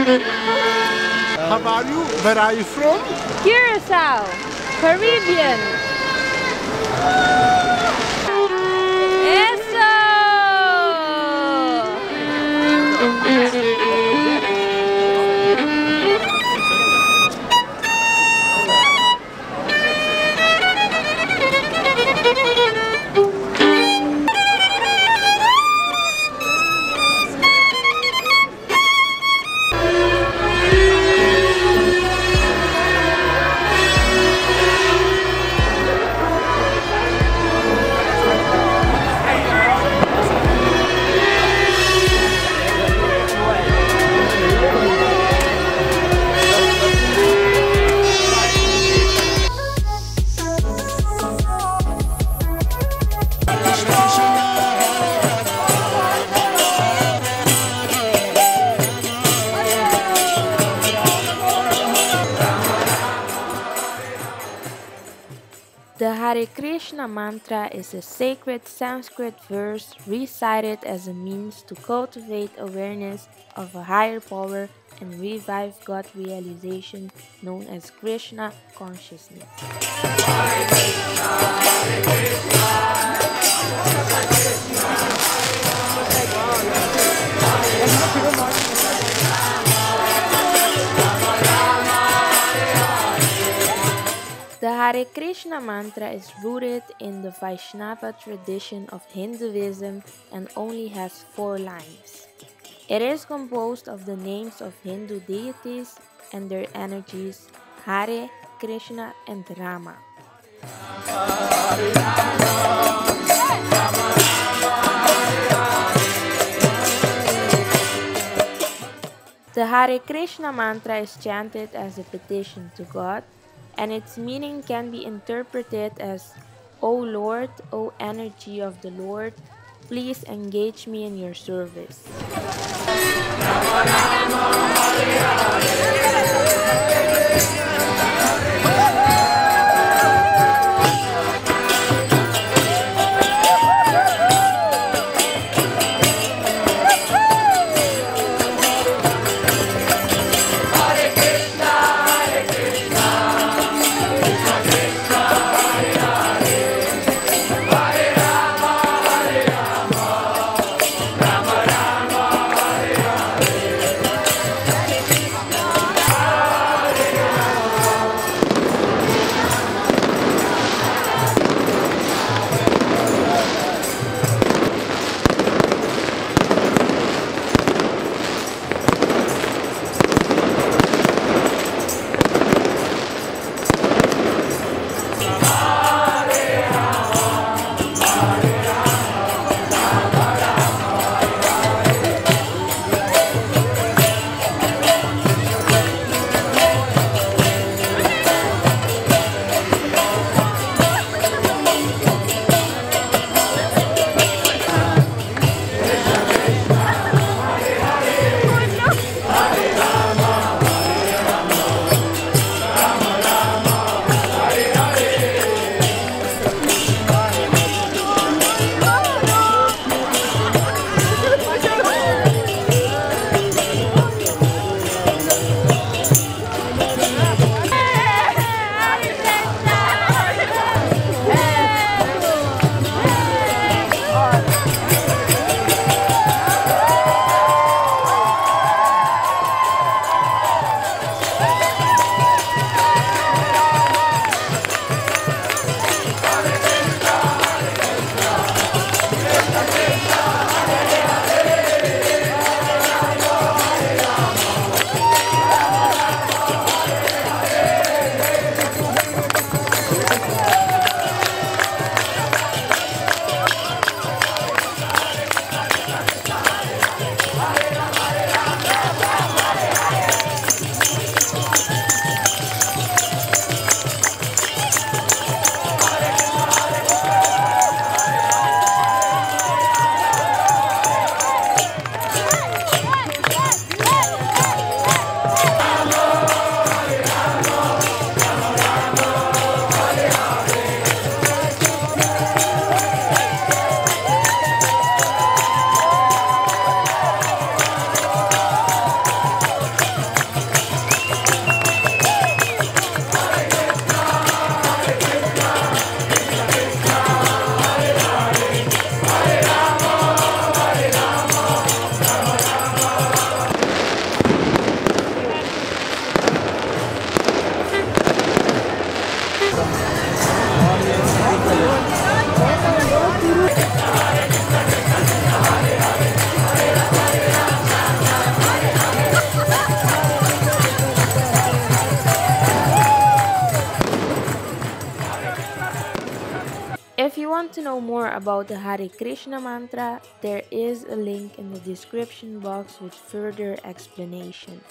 How about you? Where are you from? Curacao, Caribbean. Eso! The Hare Krishna mantra is a sacred Sanskrit verse recited as a means to cultivate awareness of a higher power and revive God realization known as Krishna consciousness. Hare Krishna, Hare Krishna, Krishna Krishna, The Hare Krishna mantra is rooted in the Vaishnava tradition of Hinduism and only has 4 lines. It is composed of the names of Hindu deities and their energies Hare, Krishna, and Rama. The Hare Krishna mantra is chanted as a petition to God, and its meaning can be interpreted as, O Lord, O energy of the Lord, please engage me in your service. want to know more about the Hare Krishna mantra, there is a link in the description box with further explanation.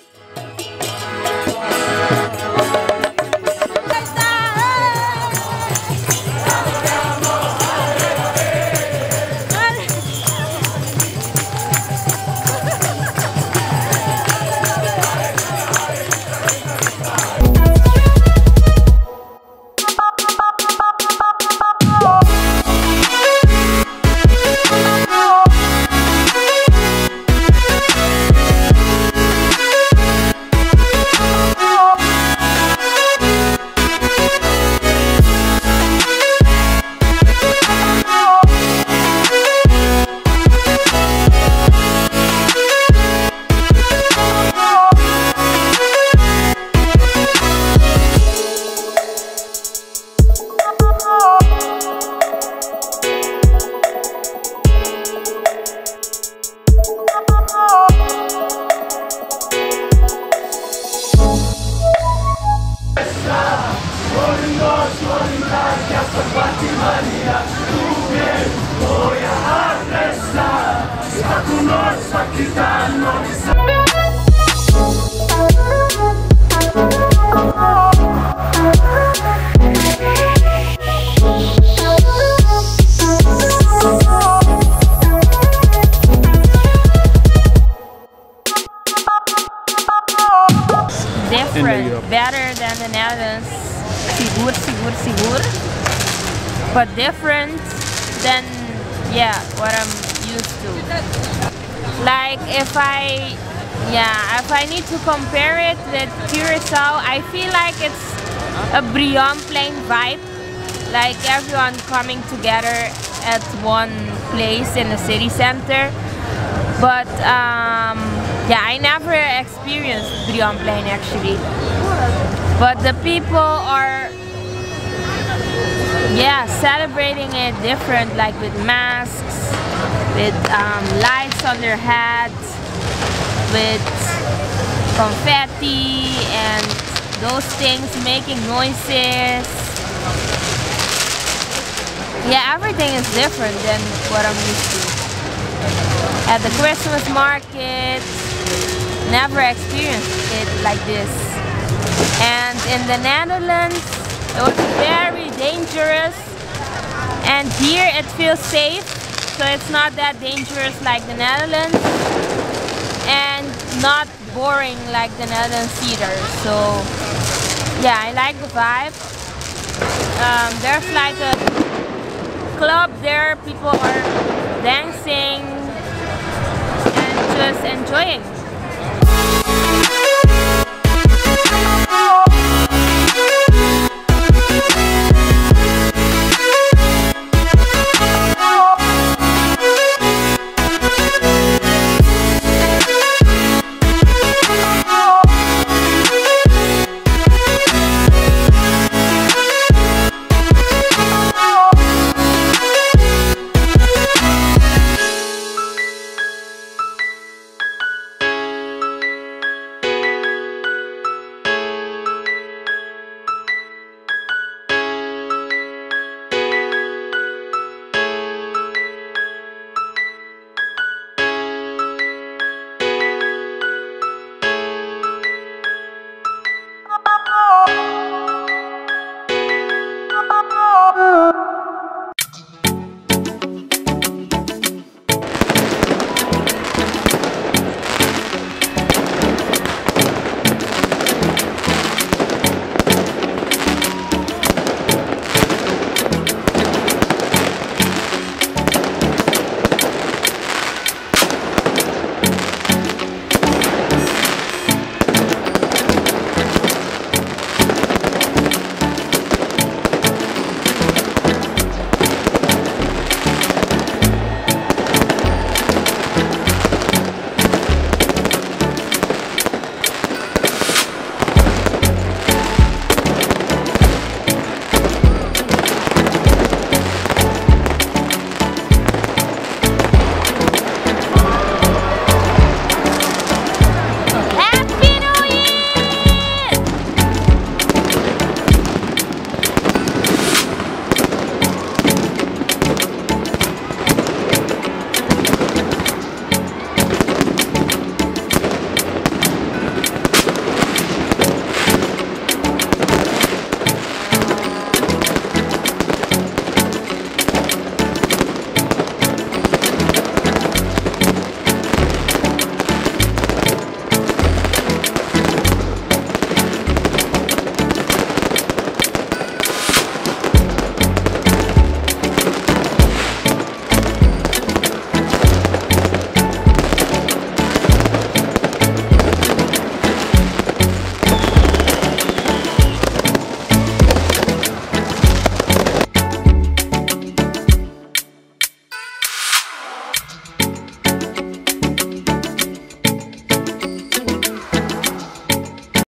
Different, better than the Netherlands, sigur, but different than, yeah, what I'm used to. Like if I need to compare it with Curacao, I feel like it's a Brion Plain vibe, like everyone coming together at one place in the city center. But yeah, I never experienced Brion Plain actually. But the people are, yeah, celebrating it different, like with masks, with lights on their heads, with confetti and those things making noises. Yeah, everything is different than what I'm used to. At the Christmas market, never experienced it like this. And in the Netherlands, it was very dangerous. And here it feels safe, so it's not that dangerous like the Netherlands. And not boring like the Netherlands either. So yeah, I like the vibe. There's like a club there, people are dancing and just enjoying.